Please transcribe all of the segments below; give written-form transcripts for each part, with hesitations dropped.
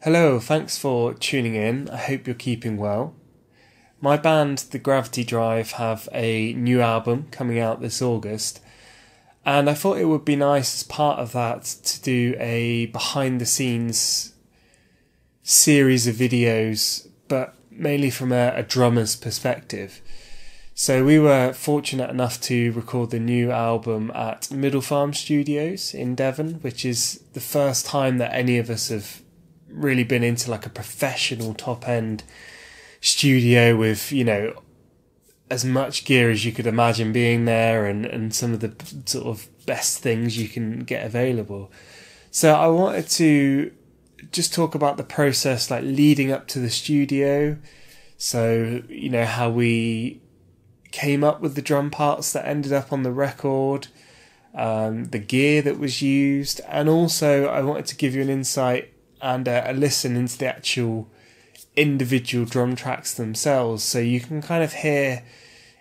Hello, thanks for tuning in. I hope you're keeping well. My band, The Gravity Drive, have a new album coming out this August, and I thought it would be nice as part of that to do a behind-the-scenes series of videos, but mainly from a drummer's perspective. So we were fortunate enough to record the new album at Middle Farm Studios in Devon, which is the first time that any of us have really been into like a professional top-end studio with, as much gear as you could imagine being there and some of the sort of best things you can get available. So I wanted to just talk about the process like leading up to the studio. So, how we came up with the drum parts that ended up on the record, the gear that was used, and also I wanted to give you an insight and a listen into the actual individual drum tracks themselves, so you can kind of hear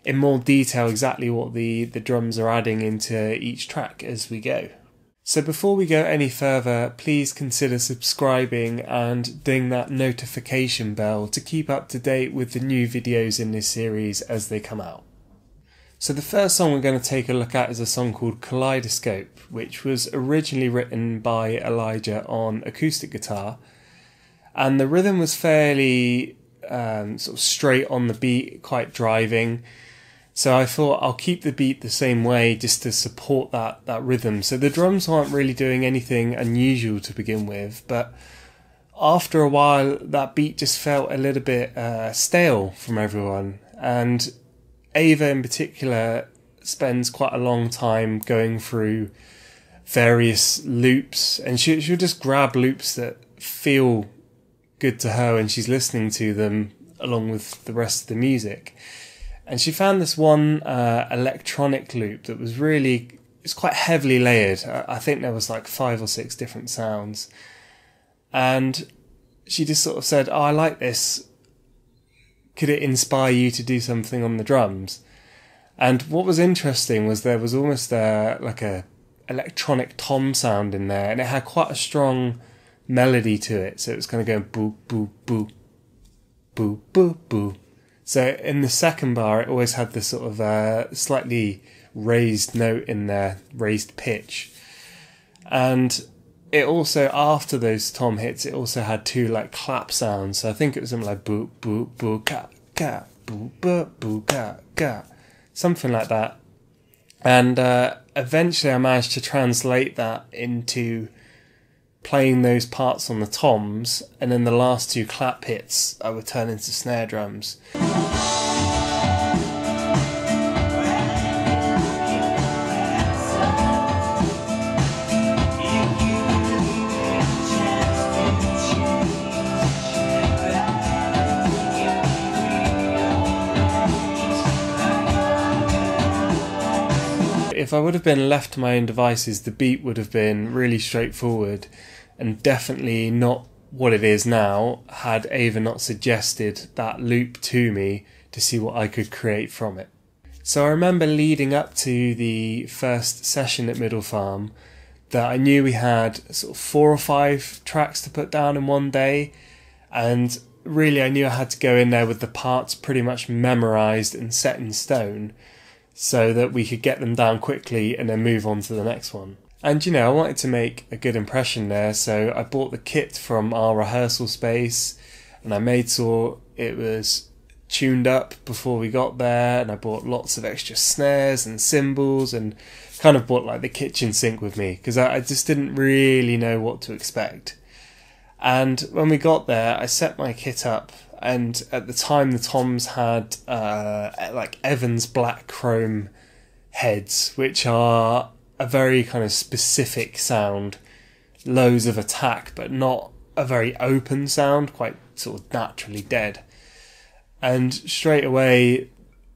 in more detail exactly what the drums are adding into each track as we go. So before we go any further, please consider subscribing and ding that notification bell to keep up to date with the new videos in this series as they come out. So the first song we're going to take a look at is a song called Kaleidoscope, which was originally written by Elijah on acoustic guitar, and the rhythm was fairly sort of straight on the beat, quite driving. So I thought I'll keep the beat the same way just to support that rhythm. So the drums aren't really doing anything unusual to begin with, but after a while that beat just felt a little bit stale from everyone, and Ava in particular spends quite a long time going through various loops, and she'll just grab loops that feel good to her when she's listening to them along with the rest of the music. And she found this one electronic loop that was it's quite heavily layered. I think there was like 5 or 6 different sounds, and she just sort of said, "Oh, I like this. Could it inspire you to do something on the drums?" And what was interesting was there was almost like a electronic tom sound in there, and it had quite a strong melody to it. So it was kind of going boo, boo, boo, boo, boo, boo. So in the second bar, it always had this sort of slightly raised note in there, raised pitch. And it also, after those tom hits, it also had 2 like clap sounds. So I think it was something like boo, boo, boo, ka, ka, boo, boo, boo, ka, ka. Something like that. And eventually I managed to translate that into playing those parts on the toms, and then the last 2 clap hits I would turn into snare drums. If I would have been left to my own devices, the beat would have been really straightforward and definitely not what it is now, had Ava not suggested that loop to me to see what I could create from it. So I remember leading up to the first session at Middle Farm that I knew we had sort of 4 or 5 tracks to put down in one day, and really I knew I had to go in there with the parts pretty much memorised and set in stone, so that we could get them down quickly and then move on to the next one. And I wanted to make a good impression there, so I bought the kit from our rehearsal space, and I made sure it was tuned up before we got there, and I bought lots of extra snares and cymbals, and kind of bought like the kitchen sink with me, because I just didn't really know what to expect. And when we got there, I set my kit up, and at the time the toms had like Evans black chrome heads, which are a very kind of specific sound, loads of attack, but not a very open sound, quite sort of naturally dead. And straight away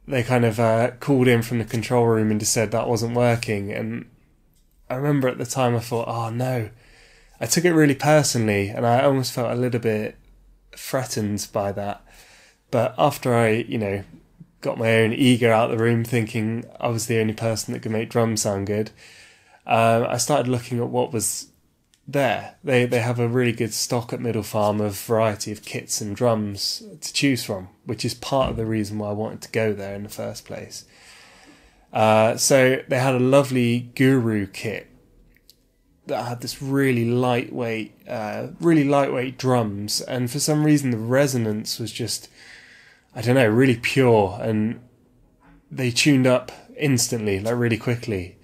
they kind of called in from the control room and just said that wasn't working. And I remember at the time I thought, oh no, I took it really personally, and I almost felt a little bit threatened by that. But after I, got my own ego out of the room, thinking I was the only person that could make drums sound good, I started looking at what was there. They have a really good stock at Middle Farm of variety of kits and drums to choose from, which is part of the reason why I wanted to go there in the first place. So they had a lovely Guru kit that had this really lightweight drums, and for some reason the resonance was just, I don't know, really pure, and they tuned up instantly, like really quickly.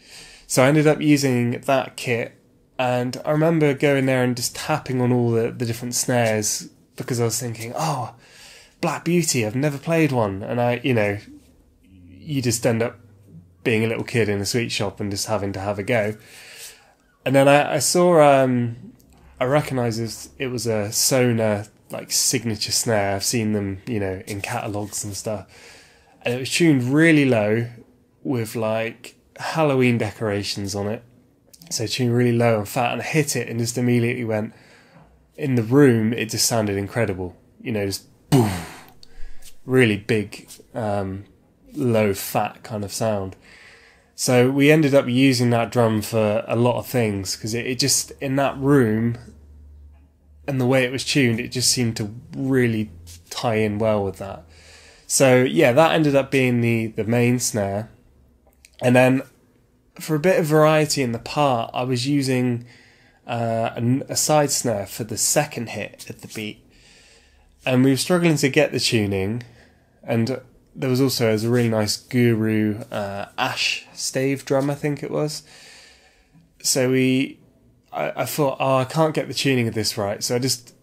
So I ended up using that kit, and I remember going there and just tapping on all the different snares, because I was thinking, oh, Black Beauty, I've never played one. And you just end up being a little kid in a sweet shop and just having to have a go. And then I saw, I recognised it was a Sona like signature snare. I've seen them, in catalogues and stuff. And it was tuned really low with like Halloween decorations on it. So tuned really low and fat, and I hit it and just immediately went, in the room, it just sounded incredible. Just boom. Really big, low fat kind of sound. So we ended up using that drum for a lot of things, because it just, in that room, and the way it was tuned, it just seemed to really tie in well with that. So yeah, that ended up being the main snare. And then for a bit of variety in the part, I was using a side snare for the second hit at the beat. And we were struggling to get the tuning, and there was also a really nice Guru ash stave drum, I think it was. So I thought, I can't get the tuning of this right. So I just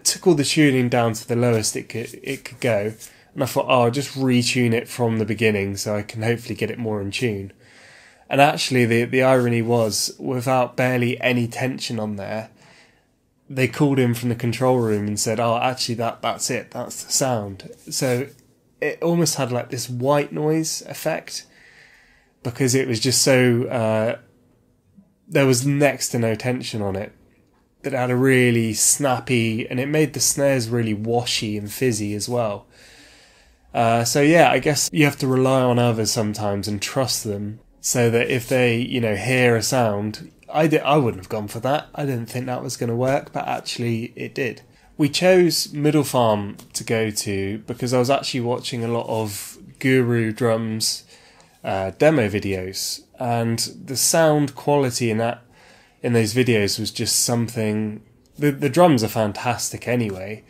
took all the tuning down to the lowest it could go. And I thought, I'll just retune it from the beginning so I can hopefully get it more in tune. And actually, the irony was, without barely any tension on there, they called in from the control room and said, oh, actually, that's it. That's the sound. So it almost had like this white noise effect, because it was just so... there was next to no tension on it. That had a really snappy... And it made the snares really washy and fizzy as well. So yeah, I guess you have to rely on others sometimes and trust them, so that if they, hear a sound... I wouldn't have gone for that. I didn't think that was going to work, but actually it did. We chose Middle Farm to go to because I was actually watching a lot of Guru drums demo videos, and the sound quality in those videos was just something... The drums are fantastic anyway,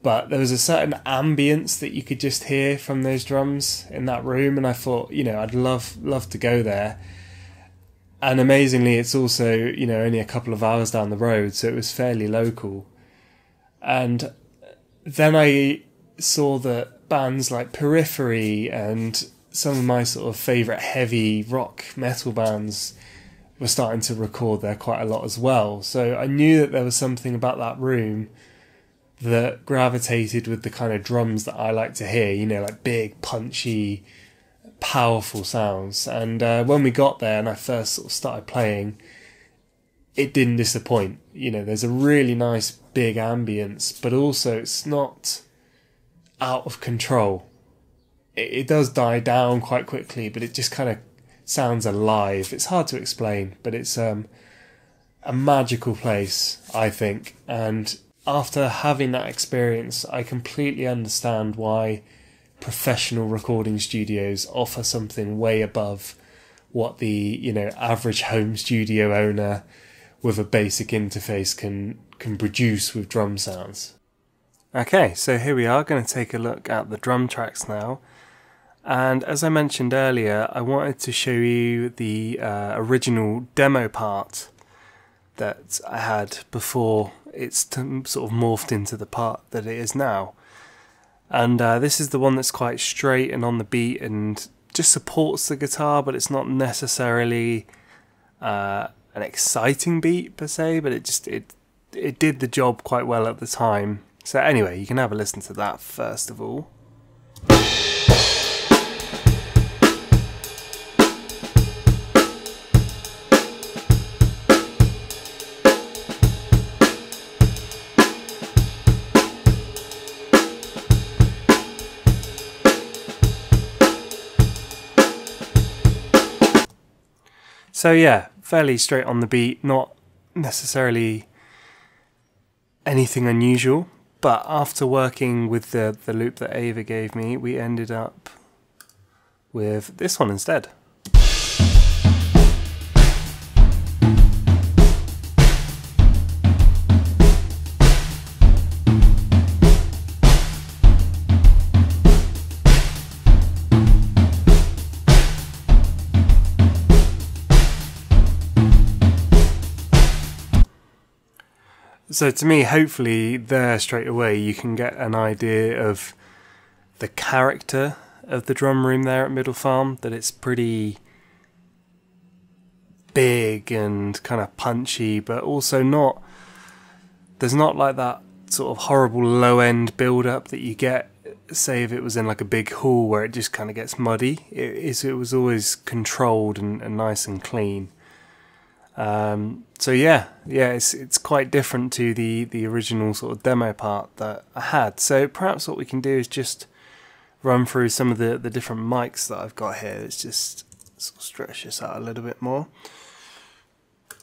but there was a certain ambience that you could just hear from those drums in that room, and I thought, I'd love to go there. And amazingly, it's also, only a couple of hours down the road, so it was fairly local. And then I saw that bands like Periphery and some of my sort of favourite heavy rock metal bands were starting to record there quite a lot as well. So I knew that there was something about that room that gravitated with the kind of drums that I like to hear, like big, punchy, powerful sounds. And when we got there and I first sort of started playing, it didn't disappoint. There's a really nice big ambience, but also it's not out of control. It does die down quite quickly, but it just kind of sounds alive. It's hard to explain, but it's a magical place, I think. And after having that experience, I completely understand why professional recording studios offer something way above what the average home studio owner with a basic interface can produce with drum sounds. Okay, so here we are going to take a look at the drum tracks now, and as I mentioned earlier, I wanted to show you the original demo part that I had before it's sort of morphed into the part that it is now. And this is the one that's quite straight and on the beat and just supports the guitar, but it's not necessarily an exciting beat per se, but it did the job quite well at the time. So anyway, you can have a listen to that first of all. So yeah, fairly straight on the beat, not necessarily anything unusual, but after working with the loop that Ava gave me, we ended up with this one instead. So to me, hopefully there straight away you can get an idea of the character of the drum room there at Middle Farm, that it's pretty big and kind of punchy, but also not, there's not like that sort of horrible low end build up that you get, say if it was in like a big hall where it just kind of gets muddy. It was always controlled and nice and clean. So yeah, it's quite different to the original sort of demo part that I had. So perhaps what we can do is just run through some of the different mics that I've got here. Let's just sort of stretch this out a little bit more.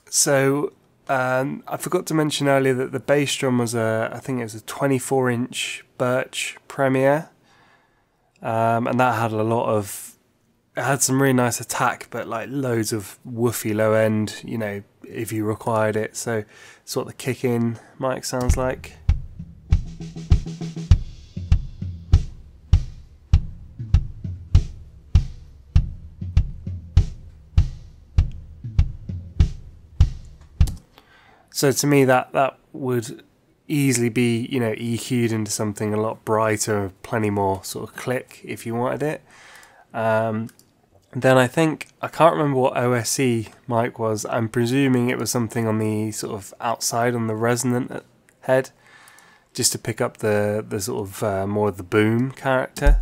So I forgot to mention earlier that the bass drum was I think it was a 24-inch Birch Premier, and that had it had some really nice attack, but like loads of woofy low end, you know, if you required it. So it's what the kick-in mic sounds like. So to me that would easily be, you know, EQ'd into something a lot brighter, plenty more sort of click if you wanted it. Then I can't remember what OSE mic was. I'm presuming it was something on the sort of outside on the resonant head, just to pick up the sort of more of the boom character.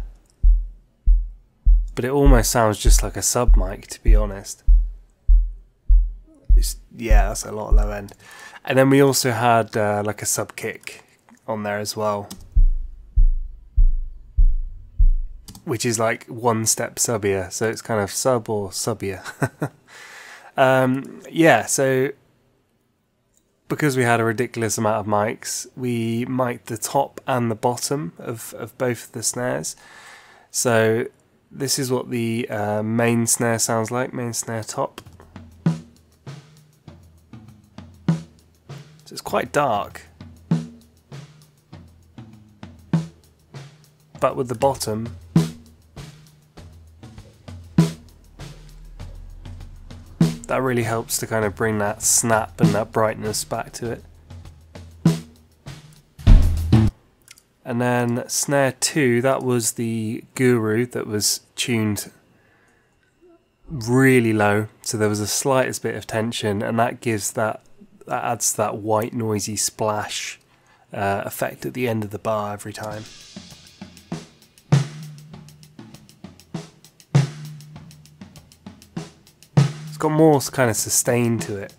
But it almost sounds just like a sub mic, to be honest. Yeah, that's a lot low end. And then we also had like a sub kick on there as well, which is like one step subbier, so it's kind of sub or subbier. Yeah, so because we had a ridiculous amount of mics, we mic'd the top and the bottom of both of the snares. So this is what the main snare sounds like, main snare top. So it's quite dark. But with the bottom, that really helps to kind of bring that snap and that brightness back to it. And then snare 2, that was the Guru that was tuned really low, so there was the slightest bit of tension, and that gives that adds that white noisy splash effect at the end of the bar every time. It's got more kind of sustain to it.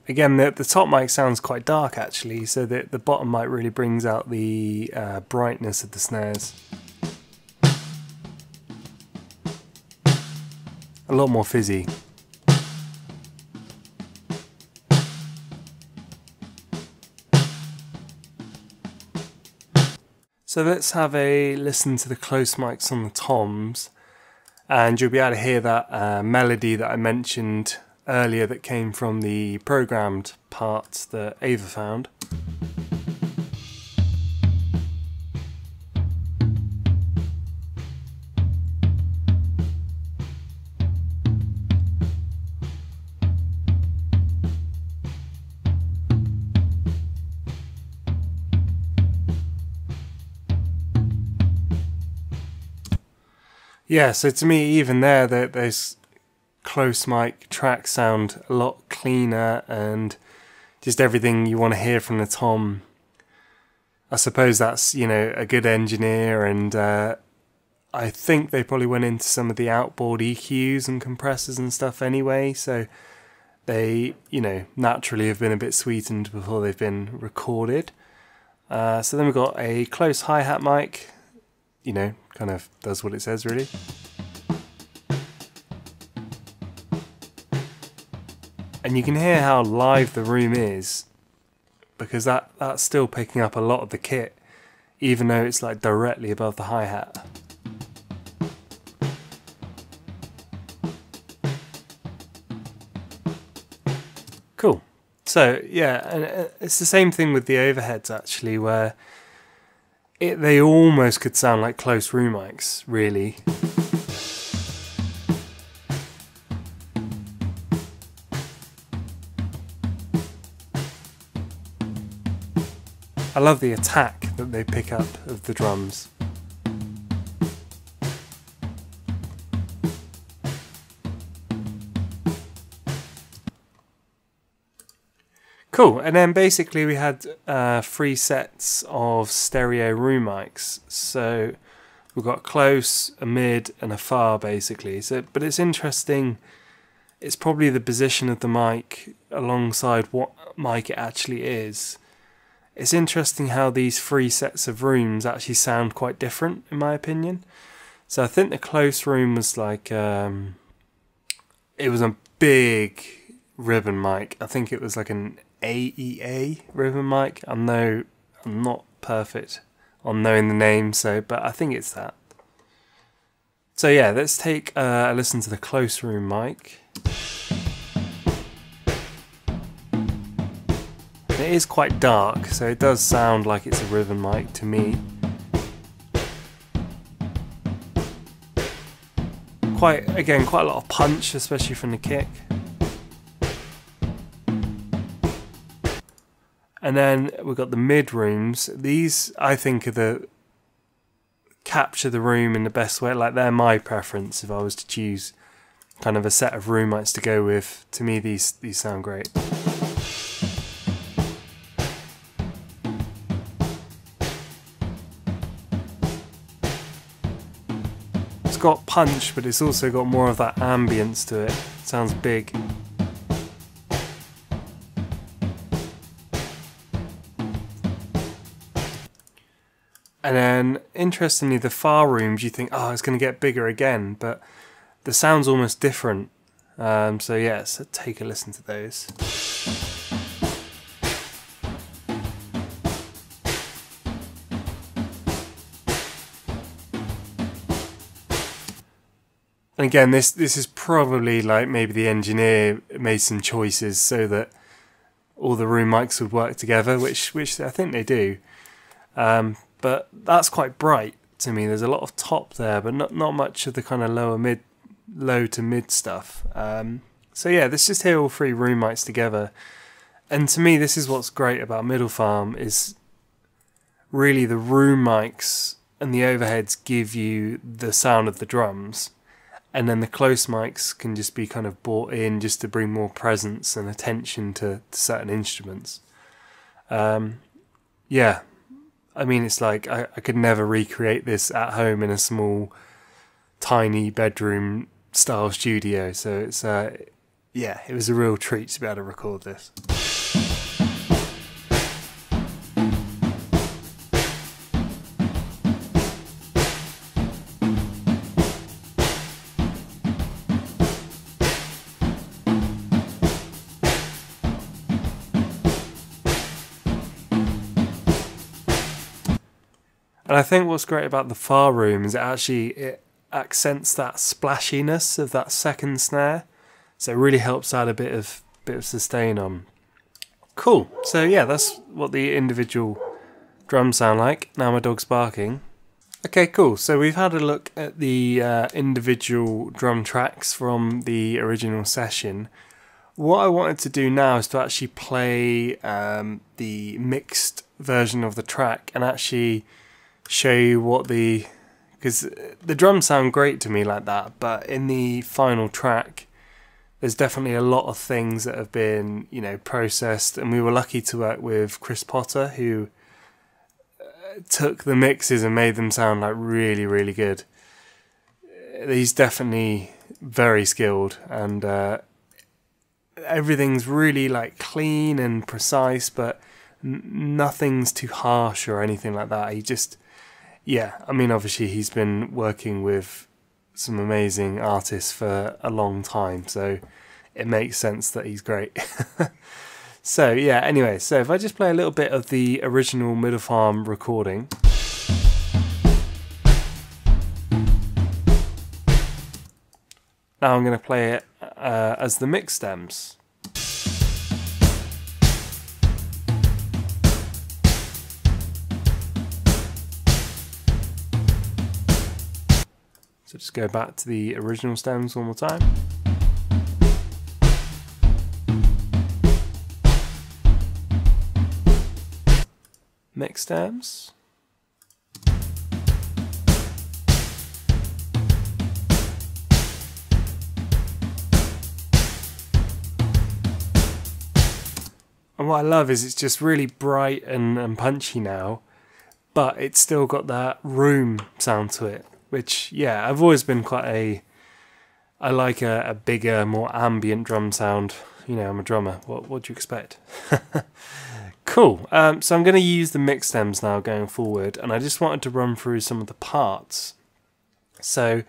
Again, the top mic sounds quite dark actually, so the bottom mic really brings out the brightness of the snares. A lot more fizzy. So let's have a listen to the close mics on the toms, and you'll be able to hear that melody that I mentioned earlier that came from the programmed part that Ava found. Yeah, so to me, even there, those close mic tracks sound a lot cleaner, and just everything you want to hear from the tom. I suppose that's, you know, a good engineer, and I think they probably went into some of the outboard EQs and compressors and stuff anyway, so they, you know, naturally have been a bit sweetened before they've been recorded. So then we've got a close hi-hat mic, you know, kind of does what it says really. And you can hear how live the room is, because that's still picking up a lot of the kit, even though it's like directly above the hi-hat. Cool. So yeah, and it's the same thing with the overheads actually, where they almost could sound like close room mics, really. I love the attack that they pick up of the drums. Cool, and then basically we had 3 sets of stereo room mics. So we've got close, a mid, and a far basically. So, but it's interesting. It's probably the position of the mic alongside what mic it actually is. It's interesting how these 3 sets of rooms actually sound quite different, in my opinion. So I think the close room was like it was a big ribbon mic. I think it was like an AEA ribbon mic. I'm not perfect on knowing the name, but I think it's that. So yeah, let's take a listen to the close room mic. It is quite dark, so it does sound like it's a ribbon mic to me. Quite a lot of punch, especially from the kick. And then we've got the mid rooms. These, I think, are capture the room in the best way. Like, they're my preference if I was to choose kind of a set of room mics to go with. To me, these sound great. It's got punch, but it's also got more of that ambience to it. It sounds big. And then, interestingly, the far rooms, you think, oh, it's going to get bigger again, but the sound's almost different. So yeah, so take a listen to those. And again, this is probably like maybe the engineer made some choices so that all the room mics would work together, which I think they do. But that's quite bright to me. There's a lot of top there, but not much of the kind of low to mid stuff. So yeah, let's just hear all 3 room mics together. And to me, this is what's great about Middle Farm, is really the room mics and the overheads give you the sound of the drums. And then the close mics can just be kind of brought in just to bring more presence and attention to certain instruments. Yeah. I mean, it's like I could never recreate this at home in a small, tiny bedroom style studio. So it's yeah, it was a real treat to be able to record this. And I think what's great about the far room is it accents that splashiness of that second snare, so it really helps add a bit of sustain on. Cool. So yeah, that's what the individual drums sound like. Now my dog's barking. Okay, cool. So we've had a look at the individual drum tracks from the original session. What I wanted to do now is to actually play the mixed version of the track and actually show you because the drums sound great to me like that, but in the final track there's definitely a lot of things that have been, processed, and we were lucky to work with Chris Potter, who took the mixes and made them sound like really, really good. He's definitely very skilled, and everything's really like clean and precise, but nothing's too harsh or anything like that. Yeah, I mean, obviously he's been working with some amazing artists for a long time, so it makes sense that he's great. So yeah, anyway, so if I just play a little bit of the original Middle Farm recording. Now I'm going to play it as the mix stems. So just go back to the original stems one more time. Mix stems. And what I love is it's just really bright and punchy now, but it's still got that room sound to it. Which, yeah, I've always been I like a bigger, more ambient drum sound. You know, I'm a drummer. What do you expect? Cool. So I'm going to use the mix stems now going forward, and I just wanted to run through some of the parts. So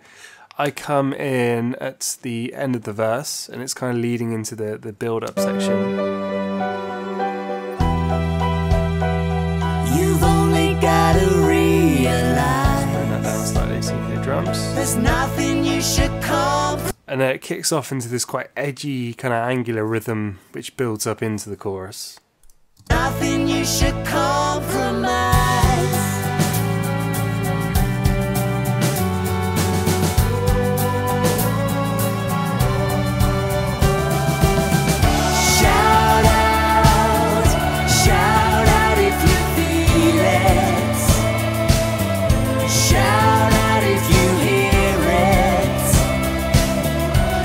I come in at the end of the verse, and it's kind of leading into the build-up section. You've only got to realize. Slightly so you hear drums. There's nothing you should compromise. And then it kicks off into this quite edgy, kind of angular rhythm, which builds up into the chorus. Nothing you should compromise. Shout out if you feel it. Shout out if you hear it.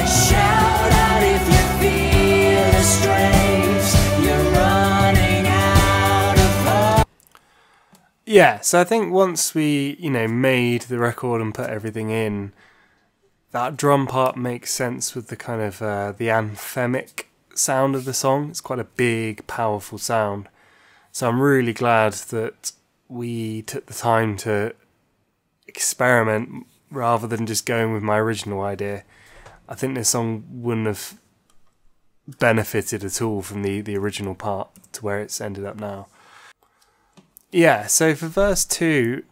Shout out if you feel estranged. You're running out of hope. Yeah, so I think once we, made the record and put everything in, that drum part makes sense with the kind of the anthemic sound of the song. It's quite a big, powerful sound. So I'm really glad that we took the time to experiment rather than just going with my original idea. I think this song wouldn't have benefited at all from the original part to where it's ended up now. Yeah, so for verse 2,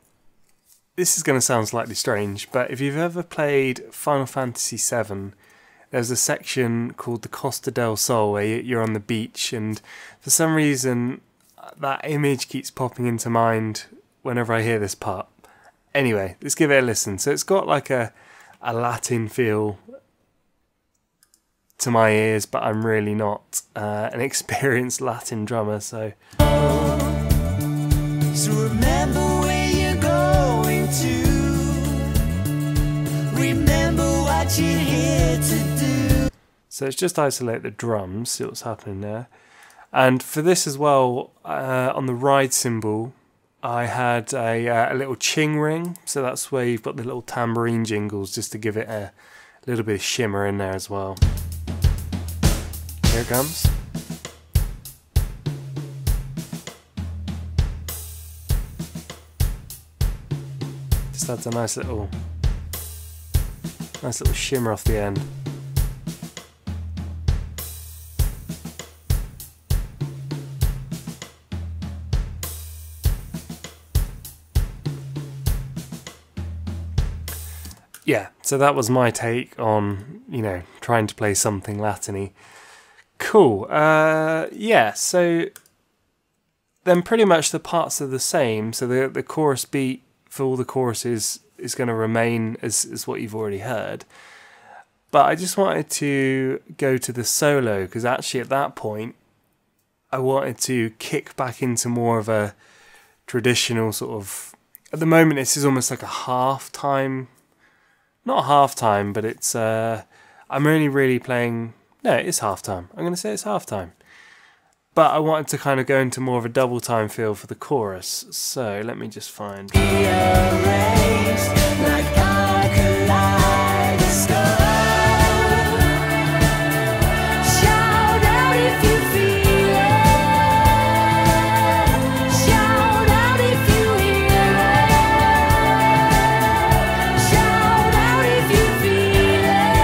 this is going to sound slightly strange, but if you've ever played Final Fantasy VII, there's a section called the Costa del Sol where you're on the beach, and for some reason that image keeps popping into mind whenever I hear this part. Anyway, let's give it a listen. So it's got like a Latin feel to my ears, but I'm really not an experienced Latin drummer, so... So remember where you're going to. Remember what you're here to do. So let's just isolate the drums, see what's happening there. And for this as well, on the ride cymbal, I had a little ching ring. So that's where you've got the little tambourine jingles, just to give it a little bit of shimmer in there as well. Here it comes. Just adds a nice little shimmer off the end. Yeah, so that was my take on, trying to play something Latin-y. Cool. Yeah, so then pretty much the parts are the same. So the chorus beat for all the choruses is going to remain as what you've already heard. But I just wanted to go to the solo, because actually at that point I wanted to kick back into more of a traditional sort of... At the moment this is almost like a half-time... Not half-time, but it's... I'm only really playing... No, it is half-time. I'm going to say it's half-time. But I wanted to kind of go into more of a double-time feel for the chorus. So let me just find... Rearranged like our kaleidoscope. Shout out if you feel it. Shout out if you hear it. Shout out if you feel it.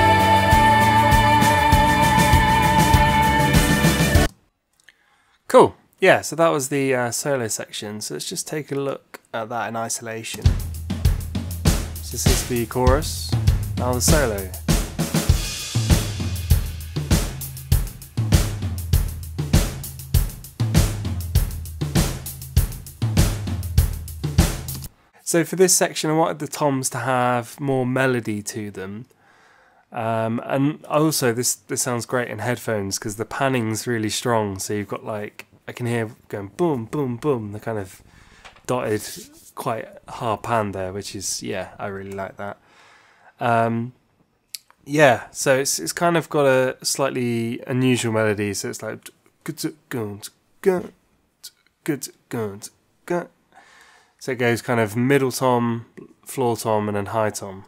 Cool. Yeah, so that was the solo section. So let's just take a look at that in isolation. So this is the chorus, now the solo. So for this section I wanted the toms to have more melody to them. And also this sounds great in headphones because the panning's really strong, so you've got like, I can hear going boom, boom, boom, the kind of dotted, quite hard pan there, which is, yeah, I really like that. Yeah, so it's kind of got a slightly unusual melody, so it's like so it goes kind of middle tom, floor tom, and then high tom.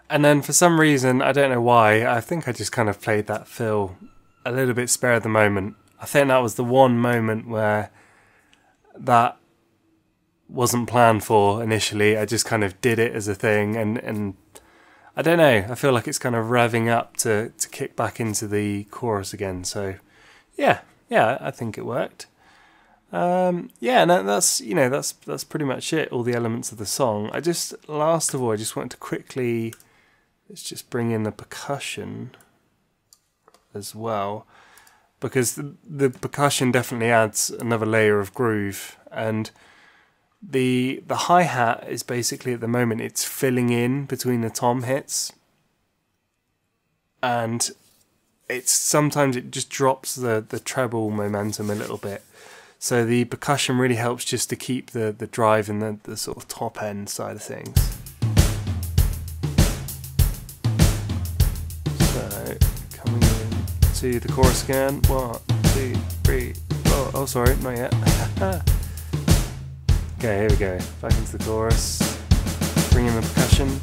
And then for some reason, I don't know why, I think I just kind of played that fill a little bit spare at the moment. I think that was the one moment where that wasn't planned for initially. I just kind of did it as a thing, and I don't know, I feel like it's kind of revving up to kick back into the chorus again. So yeah, I think it worked. Yeah, and that's, you know, that's pretty much it, all the elements of the song. Last of all, I just wanted to quickly, let's just bring in the percussion as well, because the percussion definitely adds another layer of groove. And the hi-hat is basically, at the moment, it's filling in between the tom hits, and sometimes it just drops the treble momentum a little bit. So the percussion really helps just to keep the drive and the sort of top end side of things. So coming in to the chorus again. 1, 2, 3, 4. Oh, sorry, not yet. Okay, here we go. Back into the chorus. Bring in the percussion.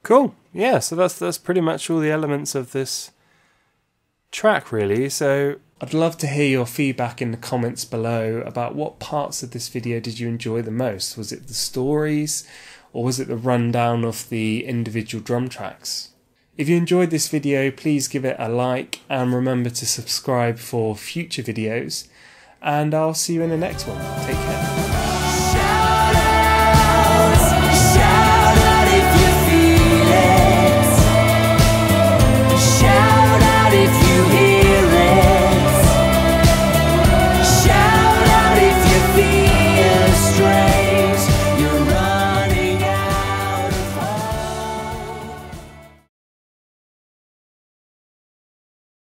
Cool. Yeah, so that's pretty much all the elements of this track, really. So I'd love to hear your feedback in the comments below about what parts of this video did you enjoy the most. Was it the stories, or was it the rundown of the individual drum tracks? If you enjoyed this video, please give it a like and remember to subscribe for future videos, and I'll see you in the next one. Take care.